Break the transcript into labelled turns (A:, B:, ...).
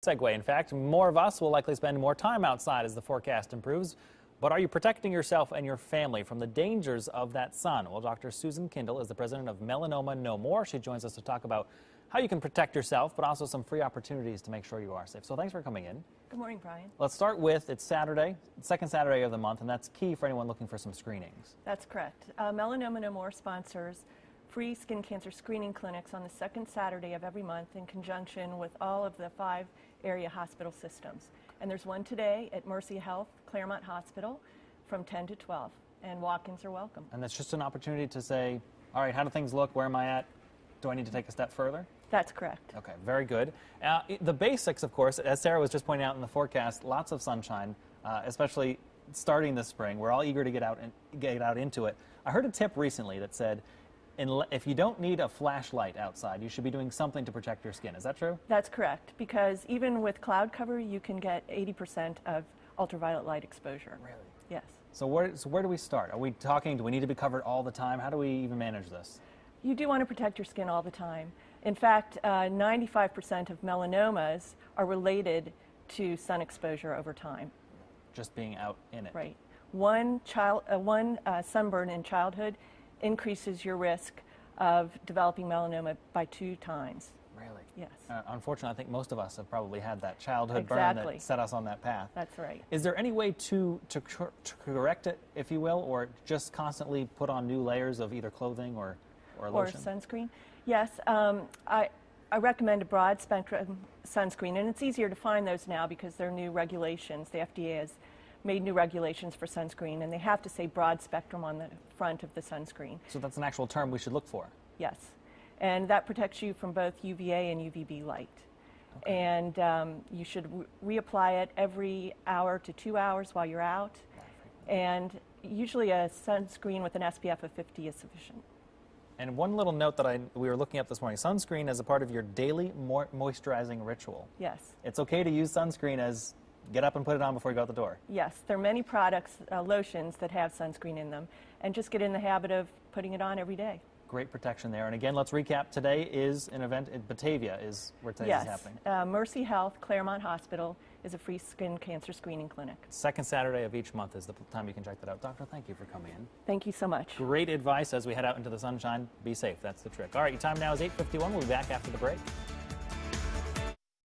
A: Segue. In fact, more of us will likely spend more time outside as the forecast improves. But are you protecting yourself and your family from the dangers of that sun? Well, Dr. Susan Kindle is the president of Melanoma No More. She joins us to talk about how you can protect yourself, but also some free opportunities to make sure you are safe. So thanks for coming in.
B: Good morning, Brian.
A: Let's start with, it's Saturday, second Saturday of the month, and that's key for anyone looking for some screenings.
B: That's correct. Melanoma No More sponsors free skin cancer screening clinics on the second Saturday of every month in conjunction with all of the 5 area hospital systems. And there's one today at Mercy Health, Claremont Hospital, from 10 to 12, and walk-ins are welcome.
A: And that's just an opportunity to say, all right, how do things look? Where am I at? Do I need to take a step further?
B: That's correct.
A: Okay, very good. The basics, of course, as Sarah was just pointing out in the forecast, lots of sunshine, especially starting this spring. We're all eager to get out into it. I heard a tip recently that said, if you don't need a flashlight outside, you should be doing something to protect your skin. Is that true?
B: That's correct, because even with cloud cover, you can get 80% of ultraviolet light exposure.
A: Really?
B: Yes.
A: So where do we start? Are we talking, do we need to be covered all the time? How do we even manage this?
B: You do want to protect your skin all the time. In fact, 95% of melanomas are related to sun exposure over time.
A: Just being out in it.
B: Right. One sunburn in childhood increases your risk of developing melanoma by 2 times.
A: Really?
B: Yes.
A: Unfortunately, I think most of us have probably had that childhood
B: Exactly.
A: burn that set us on that path.
B: That's right.
A: Is there any way to correct it, if you will, or just constantly put on new layers of either clothing or lotion?
B: Or sunscreen? Yes. I recommend a broad spectrum sunscreen, and it's easier to find those now because there are new regulations. The FDA has made new regulations for sunscreen, and they have to say broad spectrum on the front of the sunscreen.
A: So that's an actual term we should look for?
B: Yes. And that protects you from both UVA and UVB light. Okay. And you should reapply it every hour to 2 hours while you're out. And usually a sunscreen with an SPF of 50 is sufficient.
A: And one little note that we were looking up this morning, sunscreen as a part of your daily moisturizing ritual.
B: Yes.
A: It's okay to use sunscreen as get up and put it on before you go out the door.
B: Yes, there are many products, lotions that have sunscreen in them, and just get in the habit of putting it on every day.
A: Great protection there. And again, let's recap. Today is an event in Batavia is where today is happening.
B: Yes, Mercy Health, Claremont Hospital is a free skin cancer screening clinic.
A: Second Saturday of each month is the time you can check that out. Doctor, thank you for coming in.
B: Thank you so much.
A: Great advice as we head out into the sunshine. Be safe. That's the trick. All right, your time now is 8:51. We'll be back after the break.